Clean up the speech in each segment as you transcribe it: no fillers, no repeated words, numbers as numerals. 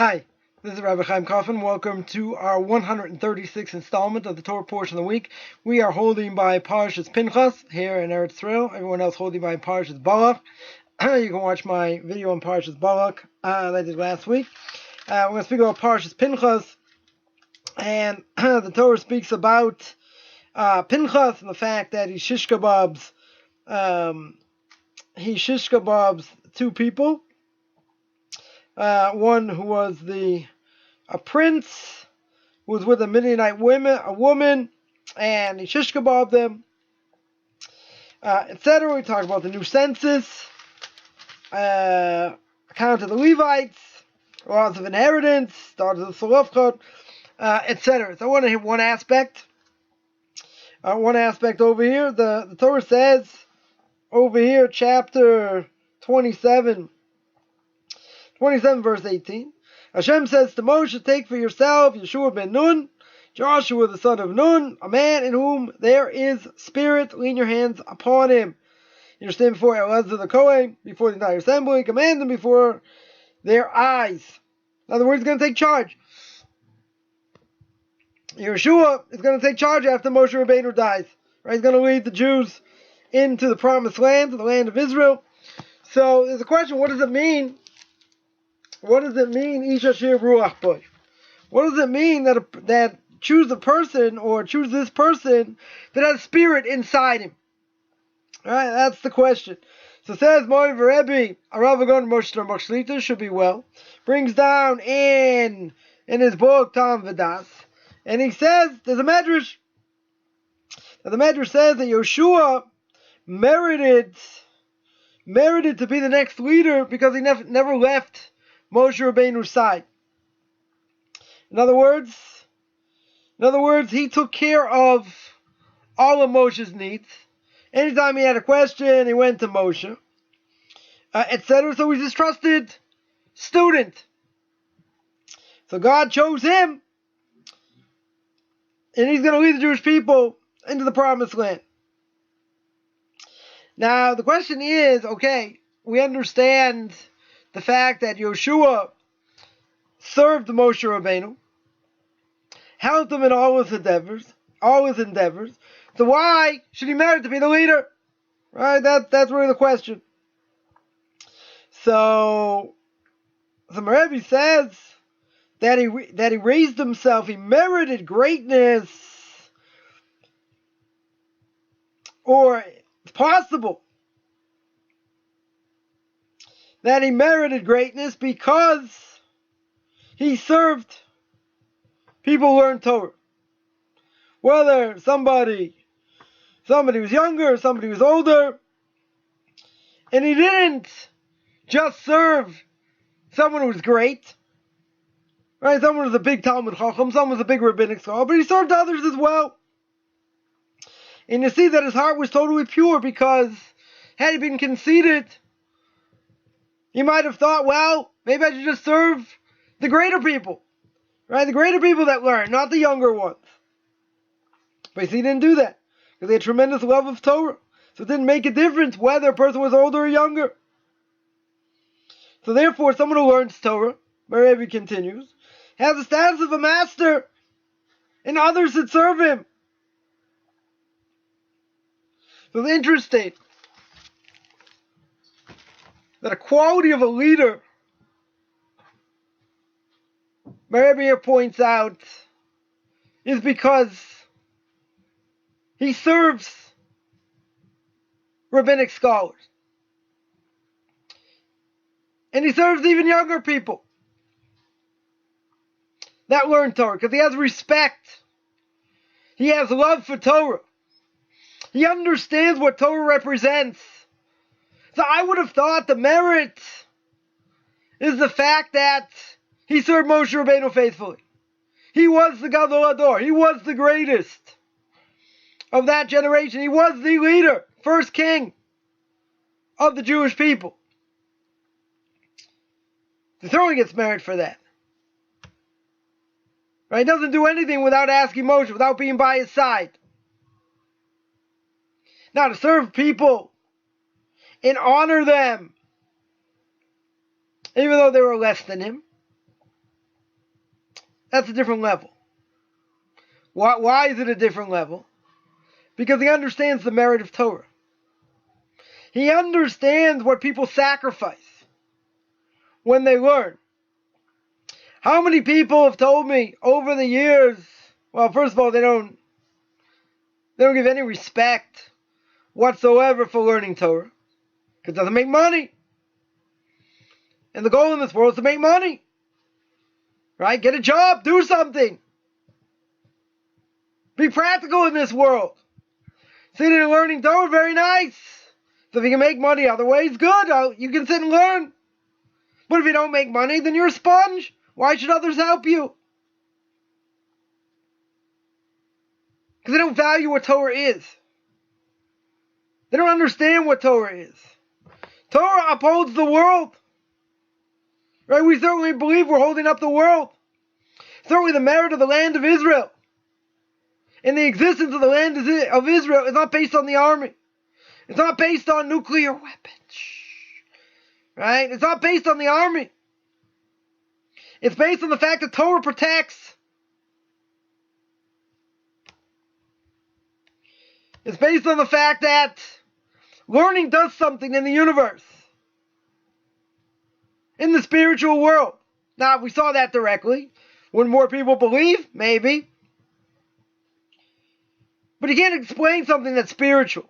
Hi, this is Rabbi Chaim Kaufman. Welcome to our 136th installment of the Torah portion of the week. We are holding by Parshas Pinchas here in Eretz Israel. Everyone else holding by Parshas Balak. You can watch my video on Parshas Balak that I did last week. We're going to speak about Parshas Pinchas, and the Torah speaks about Pinchas and the fact that he shish kebabs two people. One who was a prince, who was with a Midianite woman, and he shish kebabbed them, etc. We talk about the new census, account of the Levites, laws of inheritance, daughters of Solofchot, etc. So I want to hit one aspect. Over here. The Torah says over here, chapter 27 verse 18. Hashem says to Moshe, take for yourself Yeshua ben Nun, Joshua the son of Nun, a man in whom there is spirit. Lean your hands upon him. You stand before Elazar the Kohen, before the entire assembly, command them before their eyes. In other words, he's going to take charge. Yeshua is going to take charge after Moshe Rabbeinu dies. Right? He's going to lead the Jews into the promised land, the land of Israel. So there's a question, what does it mean? What does it mean, Isha Shir Ruach Boy? What does it mean that choose this person that has spirit inside him? Alright, that's the question. So it says, Mori Verebi, Arav Agon Moshe Shlita should be well. Brings down in his book, Tam Vedas. And he says, there's a medrash. Now the medrash says that Yeshua merited to be the next leader because he never left Moshe Rabbeinu's side. In other words, he took care of all of Moshe's needs. Anytime he had a question, he went to Moshe, etc. So he's his trusted student. So God chose him, and he's going to lead the Jewish people into the promised land. Now, the question is, okay, we understand the fact that Yeshua served Moshe Rabbeinu, helped him in all his endeavors. So why should he merit to be the leader? Right? That's really the question. So the Rebbe says that he raised himself, he merited greatness, or it's possible that he merited greatness because he served people who learned Torah. Whether somebody was younger, somebody was older, and he didn't just serve someone who was great, right? Someone who was a big Talmud Chacham, someone was a big rabbinic scholar, but he served others as well. And you see that his heart was totally pure, because had he been conceited, he might have thought, well, maybe I should just serve the greater people, right? The greater people that learn, not the younger ones. But he didn't do that, because they had tremendous love of Torah. So it didn't make a difference whether a person was older or younger. So therefore, someone who learns Torah, Rebbe continues, has the status of a master, and others that serve him. So it's interesting that a quality of a leader, Rebbe here points out, is because he serves rabbinic scholars. And he serves even younger people that learn Torah, because he has respect. He has love for Torah. He understands what Torah represents. So I would have thought the merit is the fact that he served Moshe Rabbeinu faithfully. He was the Gadol Ador. He was the greatest of that generation. He was the leader, first king of the Jewish people. The Torah gets merit for that. Right? He doesn't do anything without asking Moshe, without being by his side. Now, to serve people and honor them, even though they were less than him, That's a different level. Why is it a different level? Because he understands the merit of Torah. He understands what people sacrifice when they learn. How many people have told me over the years, well, first of all, they don't give any respect whatsoever for learning Torah, because it doesn't make money. And the goal in this world is to make money. Right? Get a job, do something. Be practical in this world. Sitting and learning Torah, very nice. So if you can make money other ways, good. You can sit and learn. But if you don't make money, then you're a sponge. Why should others help you? Because they don't value what Torah is. They don't understand what Torah is. Torah upholds the world. Right? We certainly believe we're holding up the world. Certainly the merit of the land of Israel and the existence of the land of Israel is not based on the army. It's not based on nuclear weapons. Right? It's not based on the army. It's based on the fact that Torah protects. It's based on the fact that learning does something in the universe. In the spiritual world. Now, we saw that directly. Wouldn't more people believe? Maybe. But you can't explain something that's spiritual.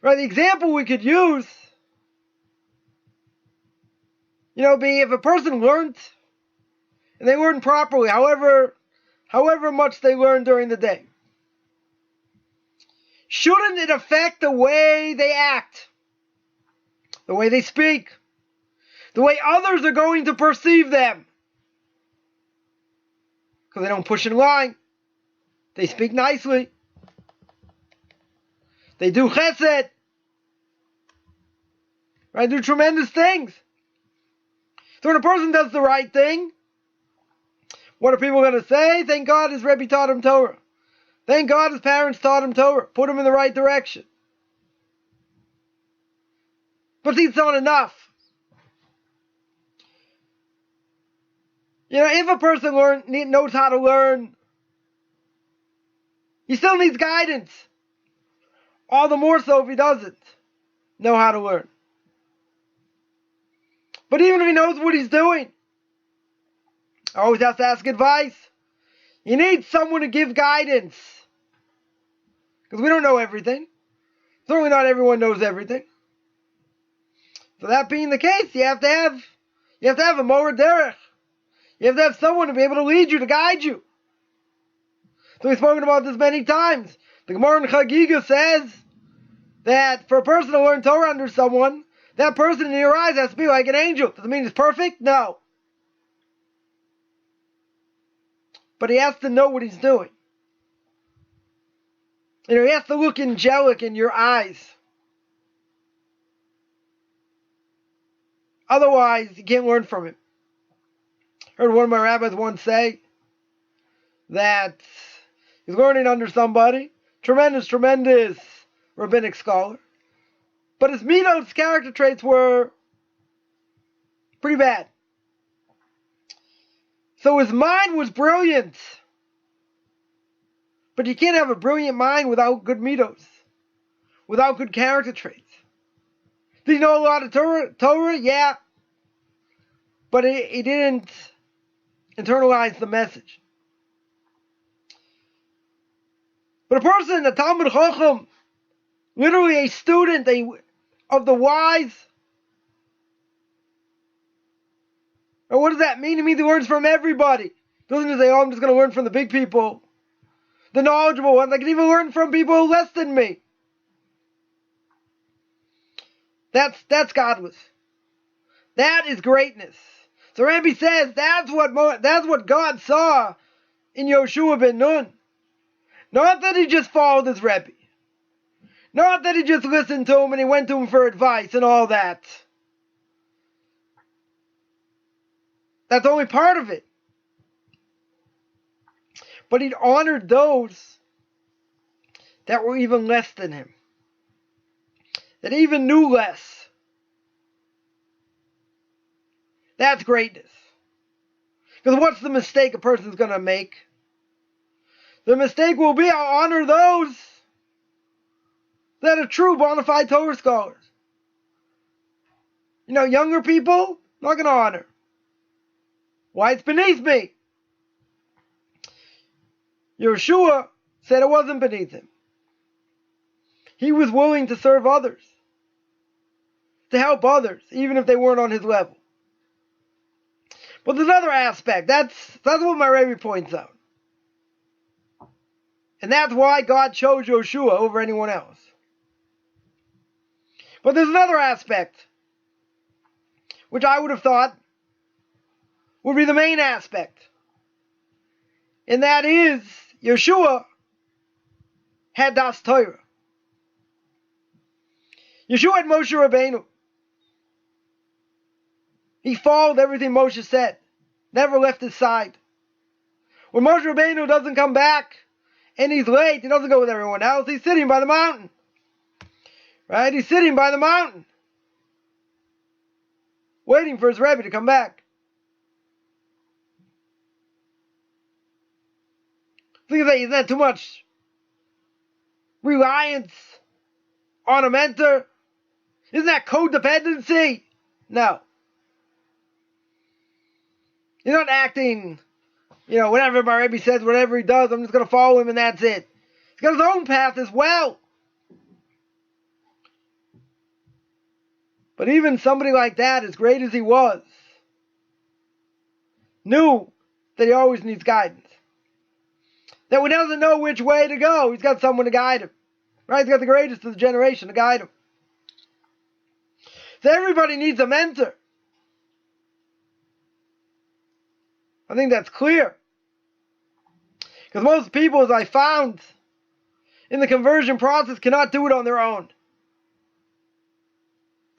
Right? The example we could use, be if a person learned, and they learned properly, however much they learned during the day. Shouldn't it affect the way they act? The way they speak? The way others are going to perceive them? Because they don't push in line. They speak nicely. They do chesed. Right? Do tremendous things. So when a person does the right thing, what are people going to say? Thank God his Rebbe taught him Torah. Thank God his parents taught him Torah. Put him in the right direction. But see, it's not enough. If a person knows how to learn, he still needs guidance. All the more so if he doesn't know how to learn. But even if he knows what he's doing, always has to ask advice. You need someone to give guidance. Because we don't know everything. Certainly not everyone knows everything. So that being the case, you have to have a morer derech. You have to have someone to be able to lead you, to guide you. So we've spoken about this many times. The Gemara in Chagiga says that for a person to learn Torah under someone, that person in your eyes has to be like an angel. Does it mean he's perfect? No. But he has to know what he's doing. He has to look angelic in your eyes. Otherwise, you can't learn from him. I heard one of my rabbis once say that he's learning under somebody, tremendous rabbinic scholar, but his midos character traits were pretty bad. So his mind was brilliant, but you can't have a brilliant mind without good midos, without good character traits. Did he know a lot of Torah? Yeah. But he didn't internalize the message. But a person, a Talmud Chacham, literally a student of the wise, or what does that mean? It means he learns from everybody. It doesn't just say, I'm just going to learn from the big people, the knowledgeable ones. I can even learn from people less than me. That's godless. That is greatness. So Rabbi says that's what God saw in Yoshua ben Nun. Not that he just followed his Rebbe. Not that he just listened to him and he went to him for advice and all that. That's only part of it. But he honored those that were even less than him. That even knew less. That's greatness. Because what's the mistake a person's going to make? The mistake will be, I'll honor those that are true bona fide Torah scholars. Younger people, not going to honor. Why? It's beneath me. Yeshua said it wasn't beneath him. He was willing to serve others, to help others, even if they weren't on his level. But there's another aspect. That's what my Rebbe points out. And that's why God chose Yeshua over anyone else. But there's another aspect, which I would have thought would be the main aspect. And that is, Yeshua had Da'as Torah. Yeshua had Moshe Rabbeinu. He followed everything Moshe said. Never left his side. When Moshe Rabbeinu doesn't come back and he's late, he doesn't go with everyone else. He's sitting by the mountain. Right? He's sitting by the mountain, waiting for his Rebbe to come back. Isn't that too much reliance on a mentor? Isn't that codependency? No. You're not acting, whenever my Rebbe says whatever he does, I'm just going to follow him and that's it. He's got his own path as well. But even somebody like that, as great as he was, knew that he always needs guidance. That when he doesn't know which way to go, he's got someone to guide him. Right? He's got the greatest of the generation to guide him. So everybody needs a mentor. I think that's clear. Because most people, as I found in the conversion process, cannot do it on their own.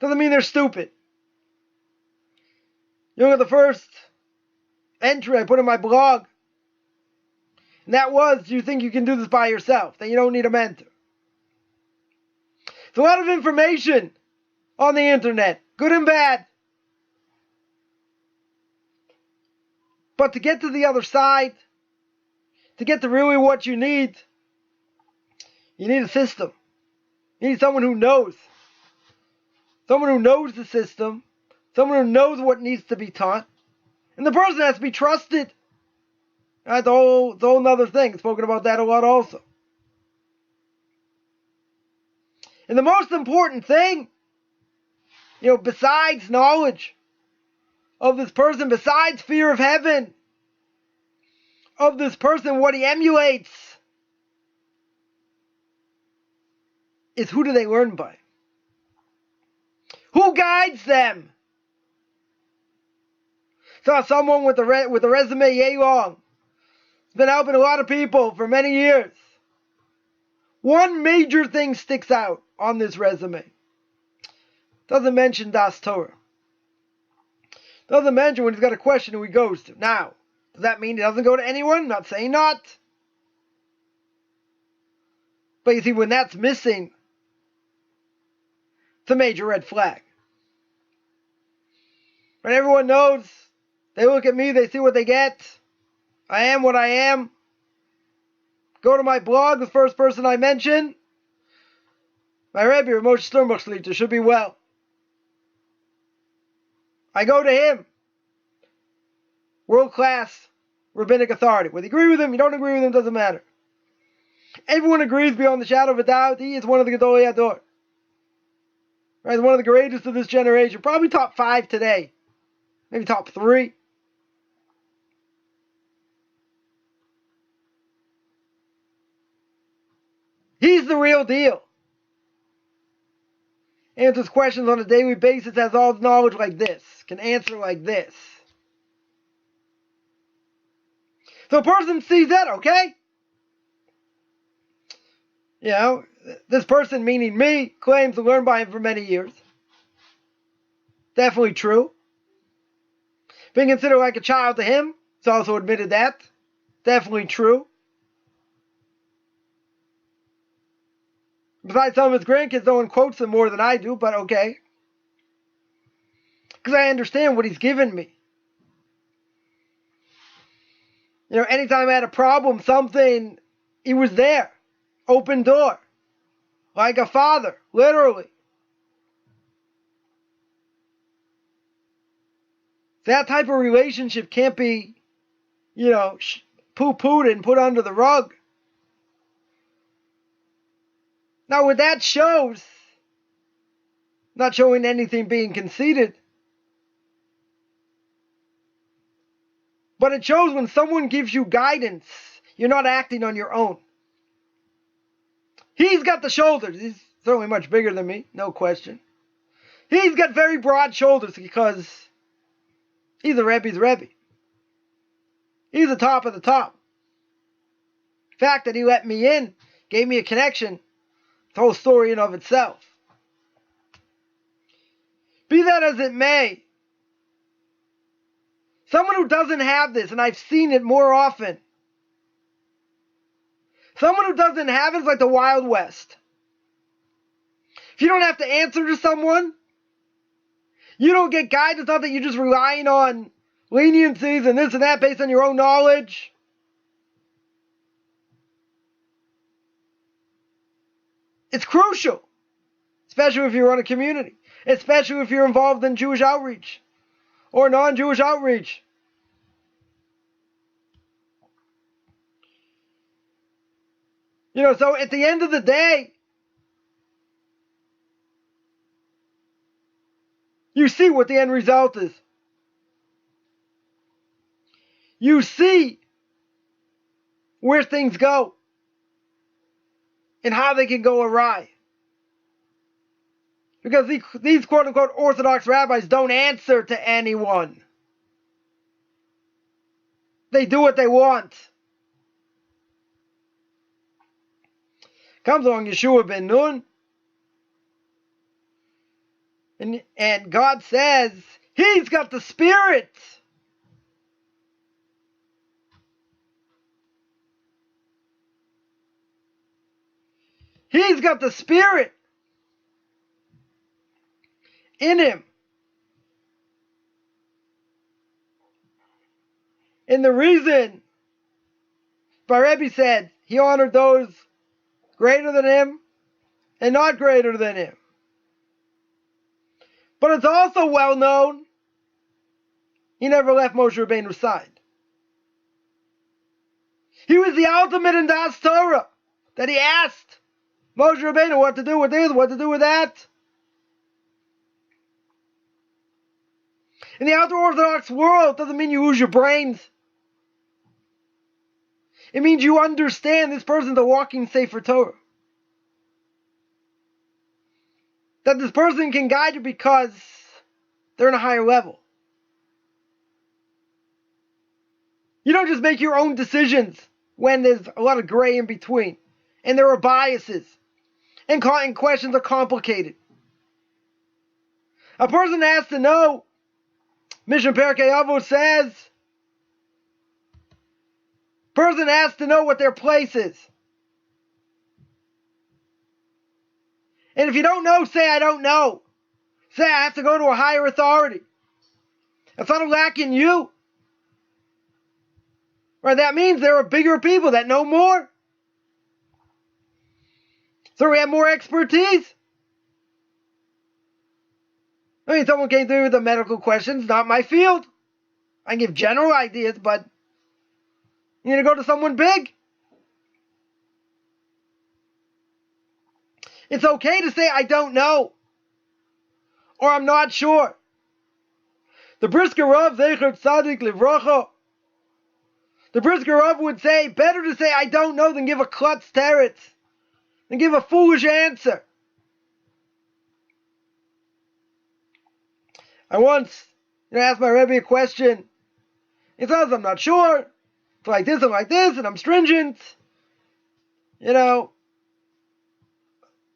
Doesn't mean they're stupid. Look at the first entry I put in my blog. And that was, do you think you can do this by yourself? Then you don't need a mentor. There's a lot of information on the internet, good and bad. But to get to the other side, to get to really what you need a system. You need someone who knows. Someone who knows the system. Someone who knows what needs to be taught. And the person has to be trusted. That's a whole other thing. I've spoken about that a lot also. And the most important thing, besides knowledge of this person, besides fear of heaven, of this person, what he emulates, is who do they learn by? Who guides them? Saw someone with a resume yay long. He's been helping a lot of people for many years. One major thing sticks out on this resume. Doesn't mention Da'as Torah. Doesn't mention when he's got a question who he goes to. Now, does that mean he doesn't go to anyone? I'm not saying not. But you see, when that's missing, it's a major red flag. When everyone knows, they look at me, they see what they get. I am what I am. Go to my blog, the first person I mention. My Rebbe, Moshe Sternbuch Shlita, should be well. I go to him. World-class rabbinic authority. Whether you agree with him, you don't agree with him, doesn't matter. Everyone agrees beyond the shadow of a doubt. He is one of the Gedolei Hador. Right, one of the greatest of this generation. Probably top 5 today. Maybe top 3. He's the real deal. Answers questions on a daily basis, has all the knowledge like this. Can answer like this. So a person sees that, okay? This person, meaning me, claims to learn by him for many years. Definitely true. Being considered like a child to him, he's also admitted that. Definitely true. Besides some of his grandkids, no one quotes him more than I do, but okay. Because I understand what he's given me. Anytime I had a problem, something, he was there. Open door. Like a father, literally. That type of relationship can't be, poo-pooed and put under the rug. Now, what that shows, not showing anything being conceited, but it shows when someone gives you guidance, you're not acting on your own. He's got the shoulders. He's certainly much bigger than me, no question. He's got very broad shoulders because he's a Rebbe's Rebbe. He's the top of the top. The fact that he let me in, gave me a connection, the whole story in of itself. Be that as it may, someone who doesn't have this, and I've seen it more often, someone who doesn't have it is like the Wild West. If you don't have to answer to someone, you don't get guidance, not that you're just relying on leniencies and this and that based on your own knowledge. It's crucial, especially if you run a community, especially if you're involved in Jewish outreach or non-Jewish outreach. So at the end of the day, you see what the end result is. You see where things go and how they can go awry. Because these quote-unquote Orthodox rabbis don't answer to anyone. They do what they want. Comes along Yeshua ben Nun, and God says, he's got the Spirit. He's got the Spirit in him. And the reason, Rebbe said, he honored those greater than him and not greater than him. But it's also well known, he never left Moshe Rabbeinu's side. He was the ultimate in Da'as Torah, that he asked Moshe Rabbeinu what to do with this, what to do with that. In the ultra-Orthodox world, doesn't mean you use your brains. It means you understand this person's a walking Sefer Torah. That this person can guide you because they're in a higher level. You don't just make your own decisions when there's a lot of gray in between. And there are biases. And questions are complicated. A person has to know, Mishnah Perkei Avos says, person has to know what their place is. And if you don't know, say, I don't know. Say, I have to go to a higher authority. That's not a lack in you. Right? That means there are bigger people that know more. So we have more expertise. Someone came through with the medical questions, not my field. I can give general ideas, but you need to go to someone big. It's okay to say, I don't know. Or I'm not sure. The Brisker Rav, Zecher Tzadik Livrocha, the Brisker Rav would say, better to say, I don't know, than give a klutz teretz, than give a foolish answer. I once asked my Rebbe a question. He says, I'm not sure. It's like this and like this, and I'm stringent. That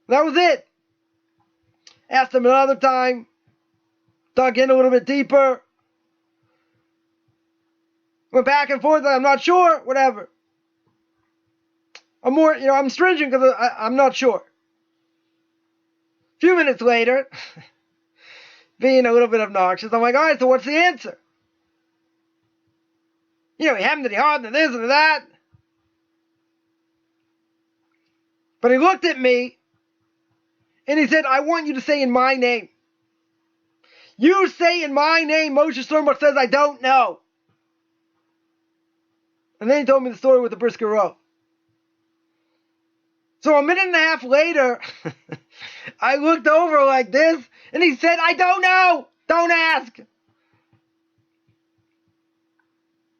was it. Asked him another time. Dug in a little bit deeper. Went back and forth. I'm not sure. Whatever. I'm stringent because I'm not sure. A few minutes later, being a little bit obnoxious, I'm like, all right, so what's the answer? He hemmed and he hawed and this and that. But he looked at me and he said, I want you to say in my name. You say in my name, Moshe Sternbach says, I don't know. And then he told me the story with the Brisker Rov. So a minute and a half later, I looked over like this, and he said, I don't know. Don't ask.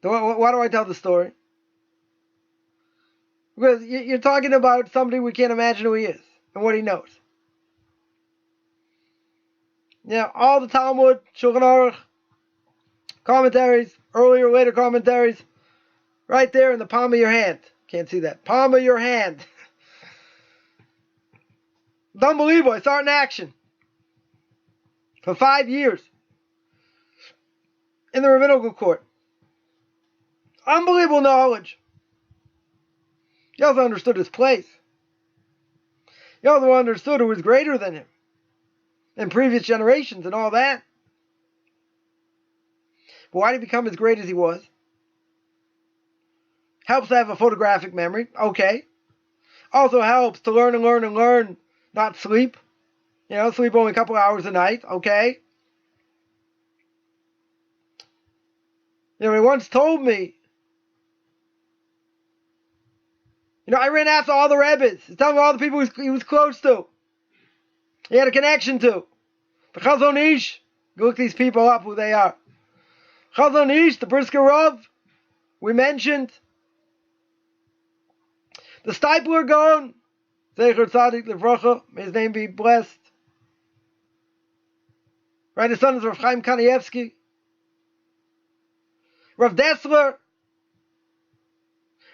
So why do I tell the story? Because you're talking about somebody we can't imagine who he is and what he knows. All the Talmud, Shulchan Aruch, commentaries, earlier, later commentaries, right there in the palm of your hand. Can't see that. Palm of your hand. It's unbelievable. I saw it in action. For 5 years. In the rabbinical court. Unbelievable knowledge. He also understood his place. He also understood who was greater than him. In previous generations and all that. But why did he become as great as he was? Helps to have a photographic memory. Okay. Also helps to learn and learn and learn. Not sleep. Sleep only a couple hours a night. Okay. He once told me, I ran after all the Rebbes. He's telling me all the people he was close to. He had a connection to. The Chazon Ish. Go look these people up, who they are. Chazon Ish, the Brisker Rov, we mentioned. The Steipler Gaon, Zecher Tzadik Levracha, may his name be blessed. Right, his son is Rav Chaim Kanievsky. Rav Dessler,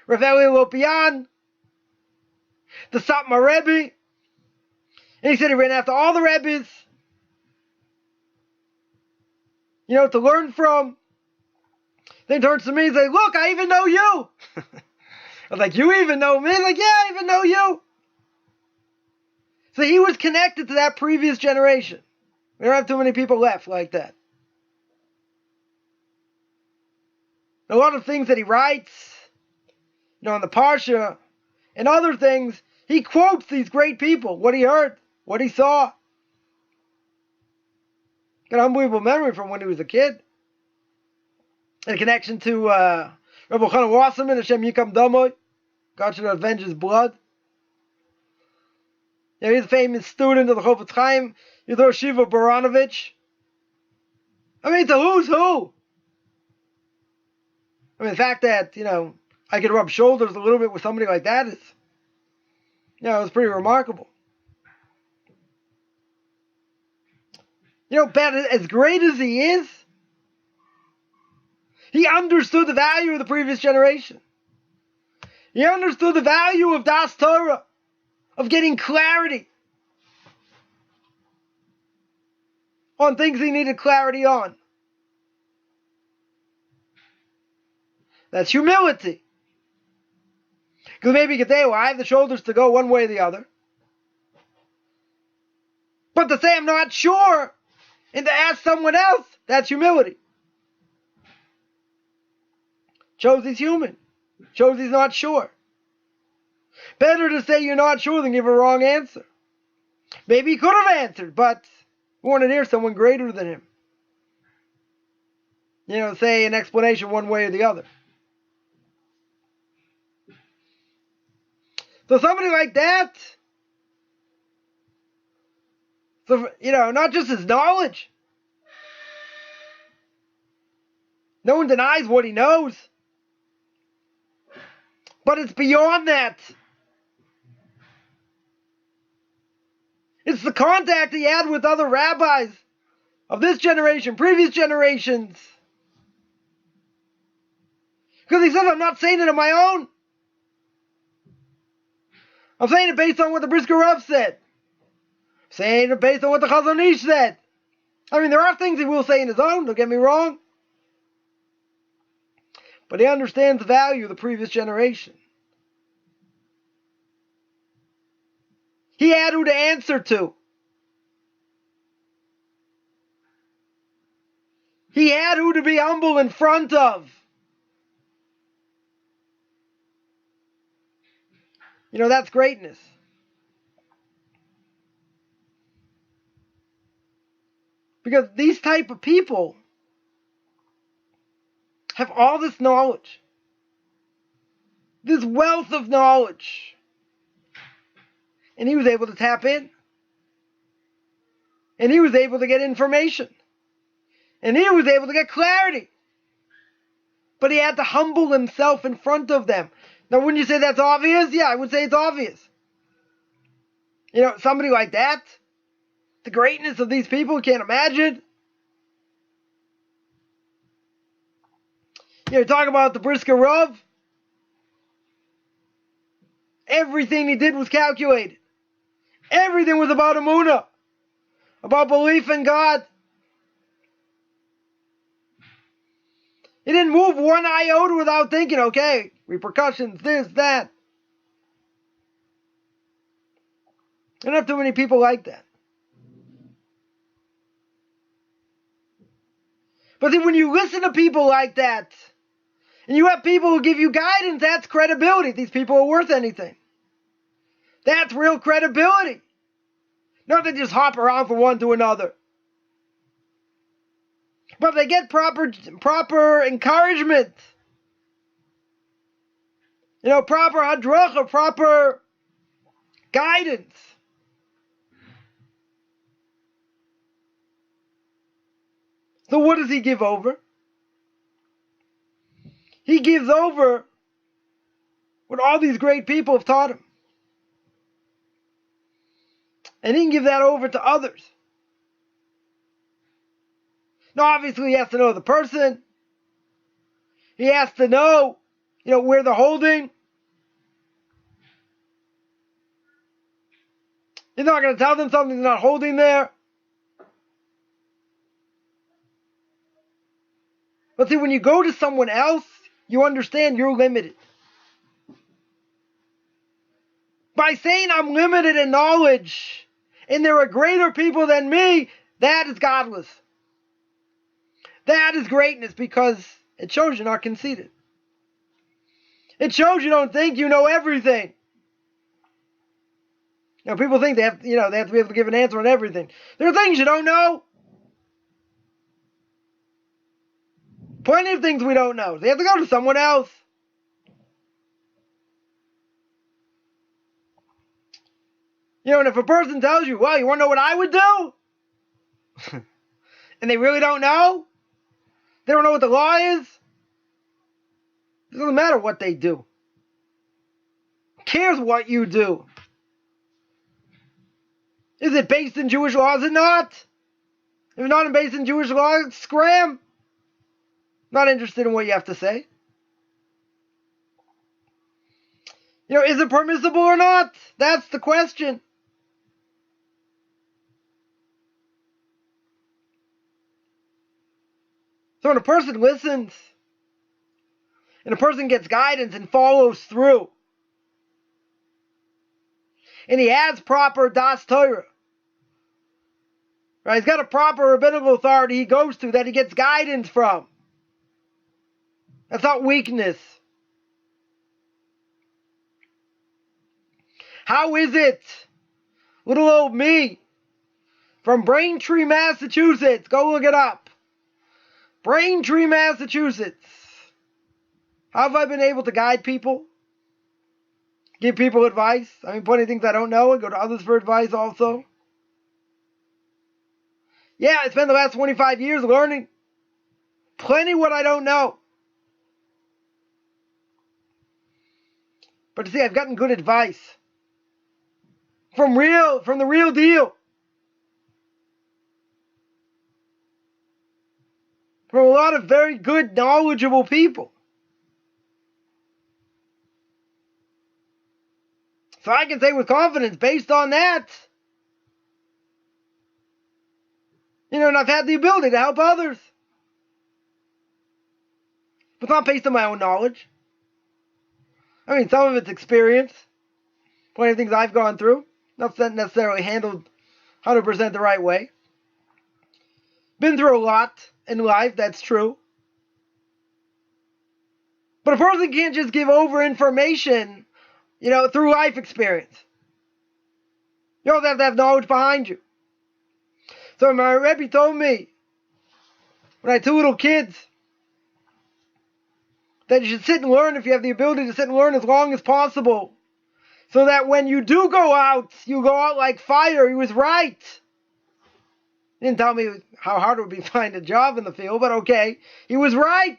Rav Eli Lopian, the Satmar Rebbe. And he said he ran after all the Rebbes, to learn from. Then he turns to me and says, look, I even know you. I was like, you even know me? He's like, yeah, I even know you. So he was connected to that previous generation. We don't have too many people left like that. A lot of things that he writes, on the Parsha, and other things, he quotes these great people, what he heard, what he saw. Got an unbelievable memory from when he was a kid. And a connection to Rabbi Chanan Wasserman, Hashem Yikam Damoy. God should avenge his blood. He's a famous student of the Chofetz Chaim, Yudor Shiva Baranovich. It's a who's who. The fact that, I could rub shoulders a little bit with somebody like that is, it's pretty remarkable. But as great as he is, he understood the value of the previous generation. He understood the value of Da'as Torah, of getting clarity on things he needed clarity on. That's humility. Because maybe you could say, well, I have the shoulders to go one way or the other. But to say I'm not sure and to ask someone else, that's humility. Shows he's human. Shows he's not sure. Better to say you're not sure than give a wrong answer. Maybe he could have answered, but he wanted to hear someone greater than him. Say an explanation one way or the other. So somebody like that, not just his knowledge. No one denies what he knows. But it's beyond that. It's the contact he had with other rabbis of this generation, previous generations. Because he says, I'm not saying it on my own. I'm saying it based on what the Brisker Rov said. I'm saying it based on what the Chazon Ish said. There are things he will say in his own, don't get me wrong. But he understands the value of the previous generation. He had who to answer to. He had who to be humble in front of. That's greatness. Because these type of people have all this knowledge, this wealth of knowledge, and he was able to tap in, and he was able to get information, and he was able to get clarity, but he had to humble himself in front of them. Now, wouldn't you say that's obvious? Yeah, I would say it's obvious. Somebody like that, the greatness of these people, can't imagine. Talk about the Brisker Rav. Everything he did was calculated. Everything was about Emunah, about belief in God. He didn't move one iota without thinking, okay, repercussions, this, that. I don't have too many people like that. But see, when you listen to people like that, and you have people who give you guidance, that's credibility. These people are worth anything. That's real credibility. Not they just hop around from one to another. But they get proper encouragement. Proper hadracha, proper guidance. So what does he give over? He gives over what all these great people have taught him. And he can give that over to others. Now, obviously, he has to know the person. He has to know, where they're holding. He's not going to tell them something's not holding there. But see, when you go to someone else, you understand you're limited. By saying I'm limited in knowledge, and there are greater people than me, that is godless. That is greatness, because it shows you're not conceited. It shows you don't think you know everything. People think they have to be able to give an answer on everything. There are things you don't know. Plenty of things we don't know. They have to go to someone else. And if a person tells you, well, you want to know what I would do? And they really don't know? They don't know what the law is? It doesn't matter what they do. Who cares what you do? Is it based in Jewish law? Is it not? If it's not based in Jewish law, scram. Not interested in what you have to say. Is it permissible or not? That's the question. So when a person listens, and a person gets guidance and follows through, and he has proper Da'as Torah, right? He's got a proper rabbinical authority he goes to that he gets guidance from. That's not weakness. How is it, little old me, from Braintree, Massachusetts, go look it up. Braintree, Massachusetts. How have I been able to guide people? Give people advice? Plenty of things I don't know, and go to others for advice also. Yeah, I spent the last 25 years learning plenty what I don't know. But you see, I've gotten good advice from the real deal. From a lot of very good, knowledgeable people. So I can say with confidence, based on that, and I've had the ability to help others. But it's not based on my own knowledge. Some of it's experience. Plenty of things I've gone through. Not necessarily handled 100% the right way. Been through a lot in life, that's true. But a person can't just give over information through life experience. You also have to have knowledge behind you. So my Rebbe told me, when I had 2 little kids, that you should sit and learn if you have the ability to sit and learn as long as possible. So that when you do go out, you go out like fire. He was right. He didn't tell me how hard it would be to find a job in the field, but okay. He was right.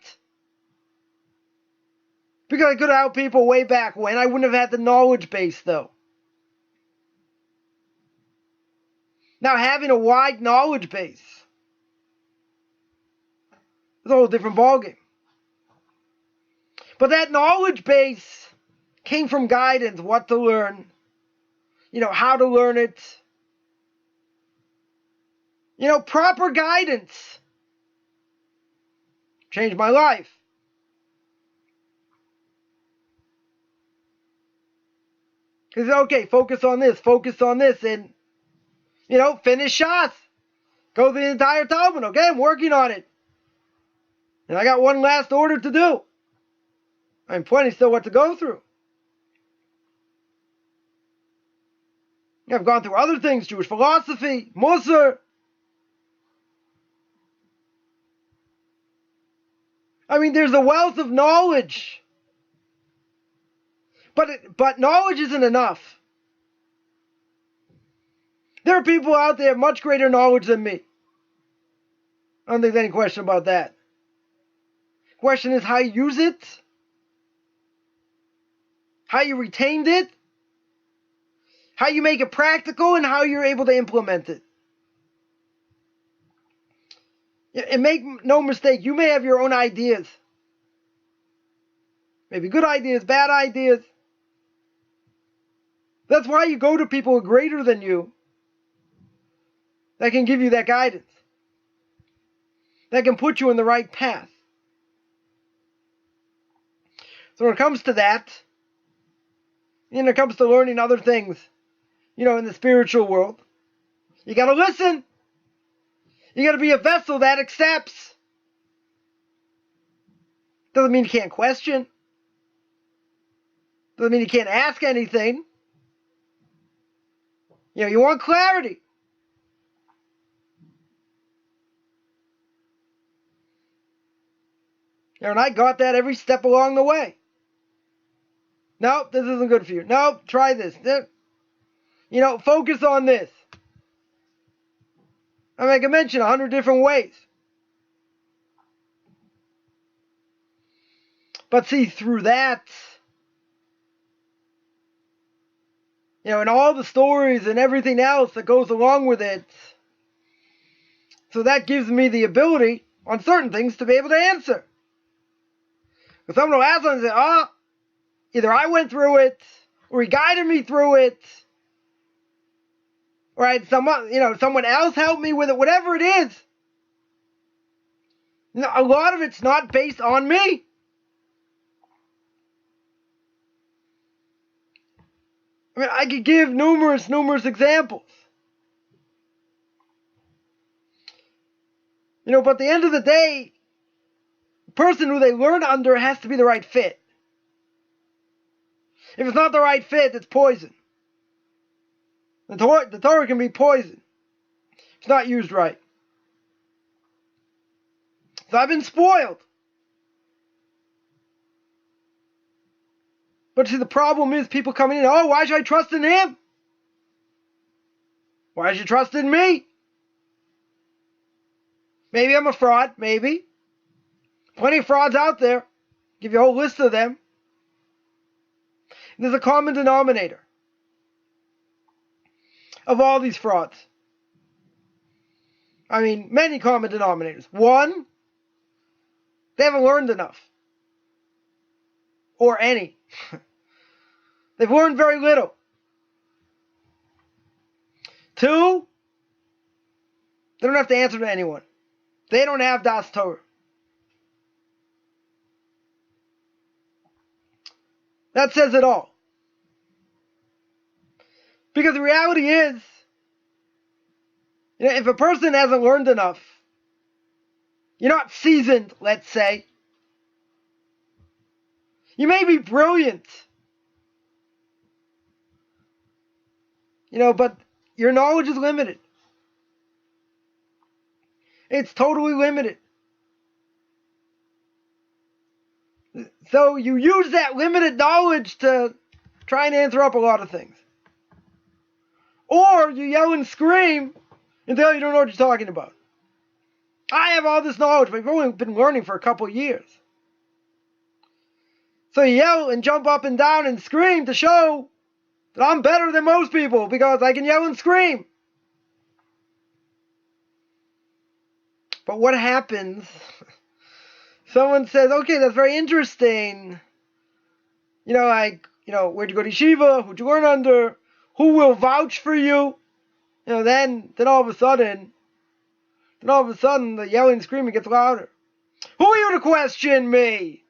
Because I could have helped people way back when. I wouldn't have had the knowledge base, though. Now, having a wide knowledge base is a whole different ballgame. But that knowledge base came from guidance, what to learn, how to learn it. Proper guidance changed my life. Because, okay, focus on this, and, finish Shas. Go through the entire Talmud, okay? I'm working on it. And I got one last order to do. I'm plenty still what to go through. I've gone through other things, Jewish philosophy, Musar. There's a wealth of knowledge. But knowledge isn't enough. There are people out there much greater knowledge than me. I don't think there's any question about that. Question is how you use it, how you retained it, how you make it practical, and how you're able to implement it. And make no mistake, you may have your own ideas. Maybe good ideas, bad ideas. That's why you go to people who are greater than you that can give you that guidance, that can put you in the right path. So when it comes to that, when it comes to learning other things, in the spiritual world, you got to listen. You got to be a vessel that accepts. Doesn't mean you can't question. Doesn't mean you can't ask anything. You want clarity. And I got that every step along the way. Nope, this isn't good for you. Nope, try this. Focus on this. I can mention 100 different ways. But see, through that, and all the stories and everything else that goes along with it, so that gives me the ability on certain things to be able to answer. If someone will ask and say, either I went through it, or he guided me through it, or I had someone else help me with it, whatever it is. A lot of it's not based on me. I could give numerous examples. But at the end of the day, the person who they learn under has to be the right fit. If it's not the right fit, it's poison. The Torah can be poison if it's not used right. So I've been spoiled. But see, the problem is people coming in, why should I trust in him? Why should you trust in me? Maybe I'm a fraud, maybe. Plenty of frauds out there. Give you a whole list of them. There's a common denominator of all these frauds. Many common denominators. One, they haven't learned enough. Or any. They've learned very little. Two, they don't have to answer to anyone. They don't have Da'as Torah. That says it all. Because the reality is, if a person hasn't learned enough, you're not seasoned, let's say. You may be brilliant. But your knowledge is limited. It's totally limited. So you use that limited knowledge to try and answer up a lot of things. Or you yell and scream until you don't know what you're talking about. I have all this knowledge, but you've only been learning for a couple of years. So you yell and jump up and down and scream to show that I'm better than most people because I can yell and scream. But what happens? Someone says, okay, that's very interesting. Where'd you go to yeshiva? Who'd you learn under? Who will vouch for you? Then all of a sudden, the yelling and screaming gets louder. Who are you to question me?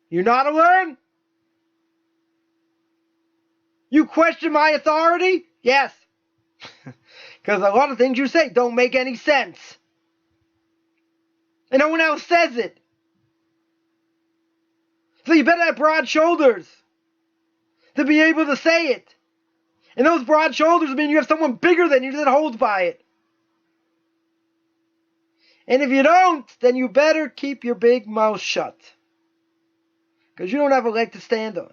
You not learn? You question my authority? Yes. Because a lot of things you say don't make any sense. And no one else says it. So you better have broad shoulders to be able to say it. And those broad shoulders mean you have someone bigger than you that holds by it. And if you don't, then you better keep your big mouth shut. Because you don't have a leg to stand on.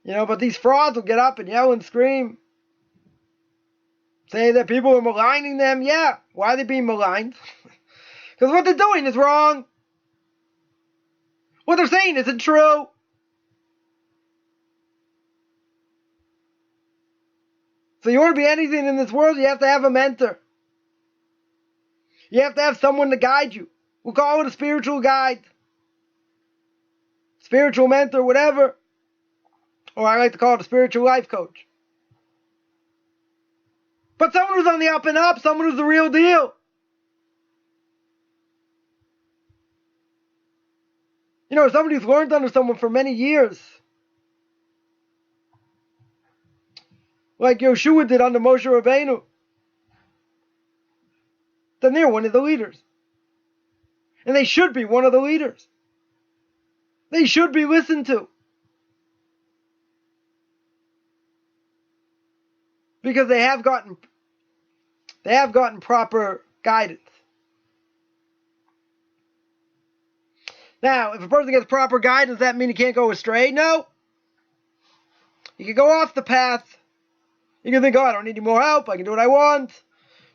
But these frauds will get up and yell and scream. Saying that people are maligning them. Yeah, why are they being maligned? Because what they're doing is wrong. What they're saying isn't true. So you want to be anything in this world, you have to have a mentor. You have to have someone to guide you. We'll call it a spiritual guide. Spiritual mentor, whatever. Or I like to call it a spiritual life coach. But someone who's on the up and up, someone who's the real deal. Somebody who's learned under someone for many years. Like Yeshua did under Moshe Rabbeinu. Then they're one of the leaders. And they should be one of the leaders. They should be listened to. Because they have gotten proper guidance. Now, if a person gets proper guidance, does that mean he can't go astray? No. You can go off the path. You can think, I don't need any more help. I can do what I want.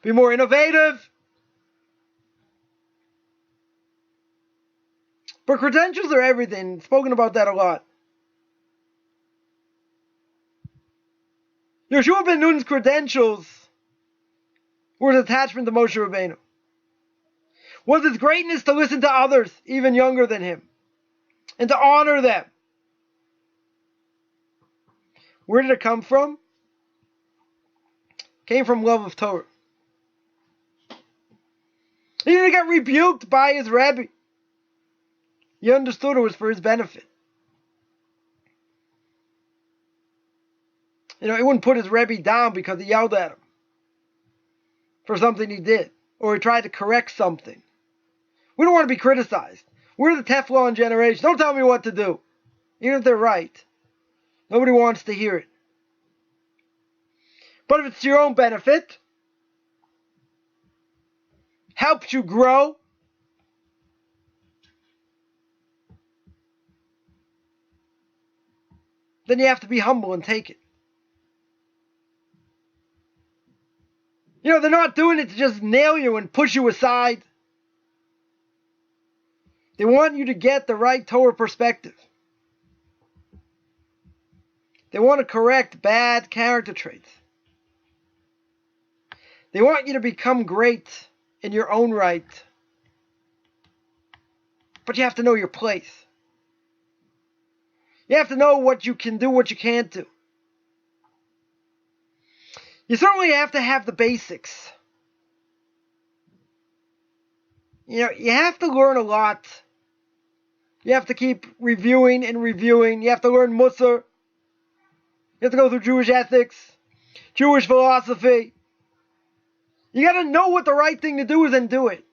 Be more innovative. But credentials are everything. Spoken about that a lot. Yeshua ben Nun's credentials were his attachment to Moshe Rabbeinu. Was his greatness to listen to others, even younger than him, and to honor them. Where did it come from? It came from love of Torah. He didn't get rebuked by his Rebbe. He understood it was for his benefit. He wouldn't put his Rebbe down because he yelled at him for something he did, or he tried to correct something. We don't want to be criticized. We're the Teflon generation. Don't tell me what to do. Even if they're right. Nobody wants to hear it. But if it's to your own benefit, helps you grow, then you have to be humble and take it. They're not doing it to just nail you and push you aside. They want you to get the right Torah perspective. They want to correct bad character traits. They want you to become great in your own right. But you have to know your place. You have to know what you can do, what you can't do. You certainly have to have the basics. You have to learn a lot. You have to keep reviewing and reviewing. You have to learn Musar. You have to go through Jewish ethics, Jewish philosophy. You got to know what the right thing to do is and do it.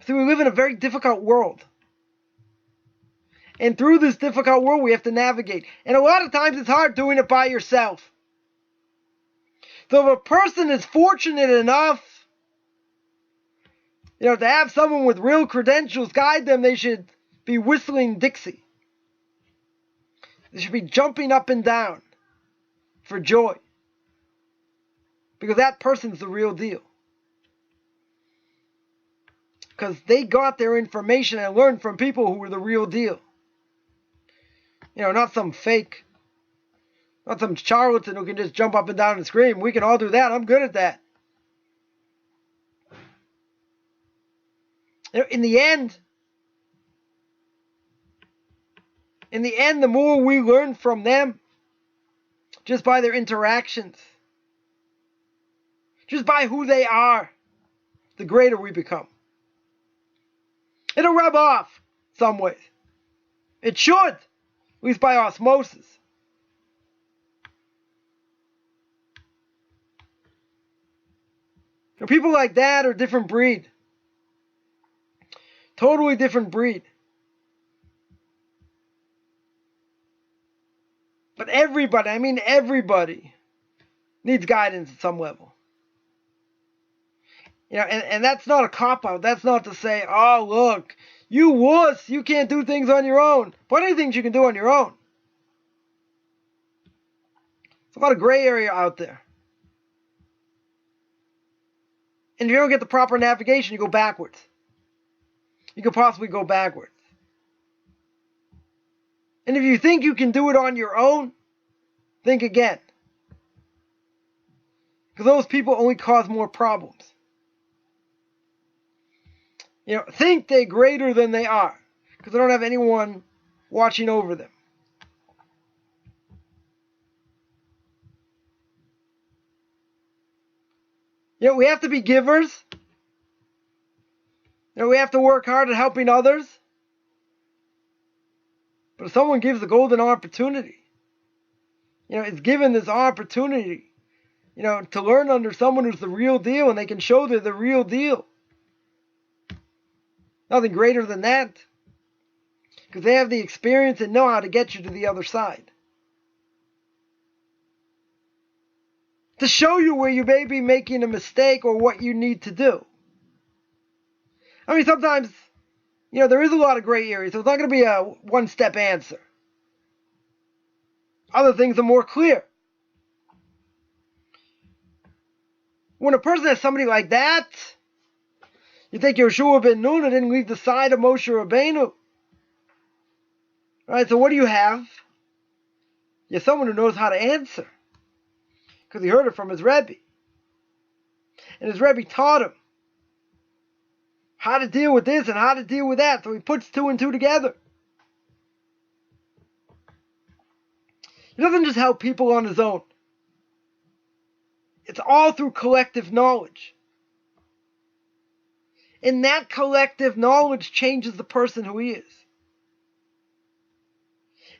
See, we live in a very difficult world. And through this difficult world, we have to navigate. And a lot of times it's hard doing it by yourself. So if a person is fortunate enough, to have someone with real credentials guide them, they should be whistling Dixie. They should be jumping up and down for joy. Because that person's the real deal. Because they got their information and learned from people who were the real deal. Not some fake, not some charlatan who can just jump up and down and scream. We can all do that. I'm good at that. In the end, the more we learn from them, just by their interactions, just by who they are, the greater we become. It'll rub off some ways. It should, at least by osmosis. People like that are a different breed. Totally different breed. But everybody needs guidance at some level. And that's not a cop-out. That's not to say, oh, look, you wuss, you can't do things on your own. Plenty of things you can do on your own. There's a lot of gray area out there. And if you don't get the proper navigation, you go backwards. You could possibly go backwards. And if you think you can do it on your own, think again. Because those people only cause more problems. Think they're greater than they are. Because they don't have anyone watching over them. We have to be givers. We have to work hard at helping others. But if someone gives a golden opportunity, is given this opportunity, to learn under someone who's the real deal, and they can show they're the real deal. Nothing greater than that. Because they have the experience and know how to get you to the other side. To show you where you may be making a mistake or what you need to do. Sometimes, there is a lot of gray areas, so it's not going to be a one-step answer. Other things are more clear. When a person has somebody like that, you think Yeshua ben Nun didn't leave the side of Moshe Rabbeinu. Right, so what do you have? You have someone who knows how to answer. Because he heard it from his Rebbe. And his Rebbe taught him how to deal with this and how to deal with that. So he puts two and two together. He doesn't just help people on his own. It's all through collective knowledge. And that collective knowledge changes the person who he is.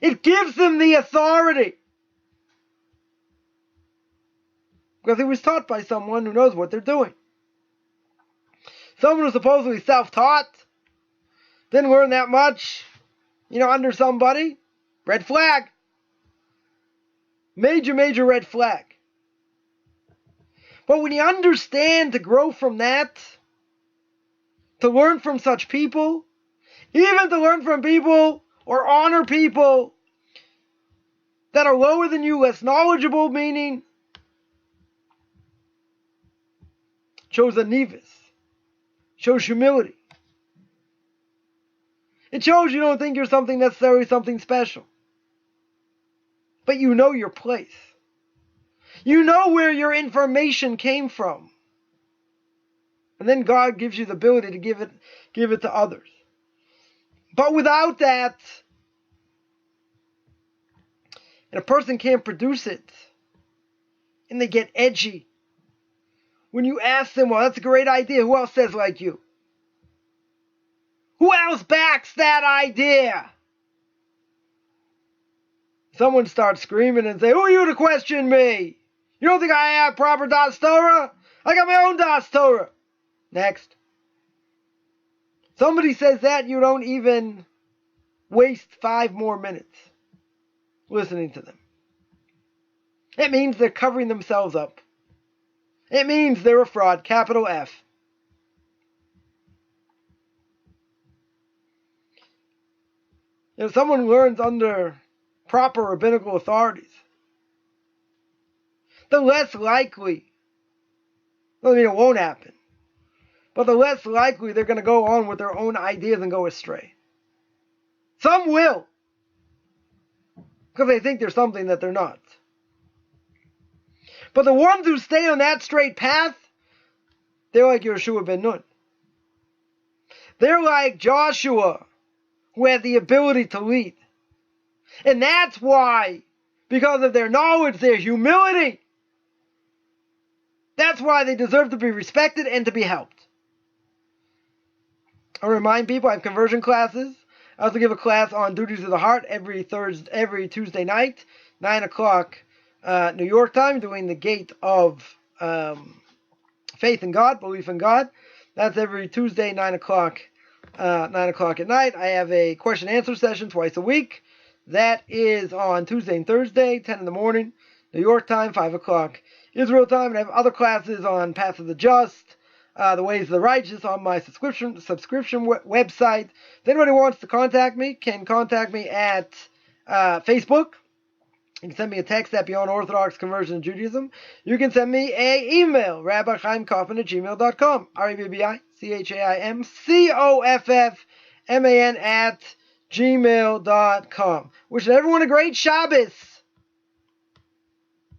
It gives him the authority. Because he was taught by someone who knows what they're doing. Someone who's supposedly self-taught, didn't learn that much, under somebody, red flag. Major, major red flag. But when you understand to grow from that, to learn from such people, even to learn from people or honor people that are lower than you, less knowledgeable, meaning shows a nevis, shows humility. It shows you don't think you're something necessarily something special. But you know your place. You know where your information came from. And then God gives you the ability to give it to others. But without that, and a person can't produce it, and they get edgy. When you ask them, well, that's a great idea. Who else says like you? Who else backs that idea? Someone starts screaming and say, who are you to question me? You don't think I have proper Da'as Torah? I got my own Da'as Torah. Next. Somebody says that, you don't even waste 5 more minutes listening to them. It means they're covering themselves up. It means they're a fraud, capital F. If someone learns under proper rabbinical authorities, the less likely, doesn't mean it won't happen, but the less likely they're going to go on with their own ideas and go astray. Some will, because they think they're something that they're not. But the ones who stay on that straight path, they're like Yeshua ben Nun. They're like Joshua, who had the ability to lead. And that's why, because of their knowledge, their humility, that's why they deserve to be respected and to be helped. I remind people I have conversion classes. I also give a class on duties of the heart every Tuesday night, 9 o'clock New York time, doing the gate of faith in God, belief in God. That's every Tuesday, 9 o'clock at night. I have a question and answer session twice a week. That is on Tuesday and Thursday, 10 in the morning, New York time, 5 o'clock Israel time. And I have other classes on Path of the Just, the Ways of the Righteous on my subscription website. If anybody wants to contact me, can contact me at Facebook. You can send me a text at Beyond Orthodox Conversion and Judaism. You can send me an email, rabbichaimkaufman@gmail.com, RABBICHAIMCOFFMAN @gmail.com. Wishing everyone a great Shabbos.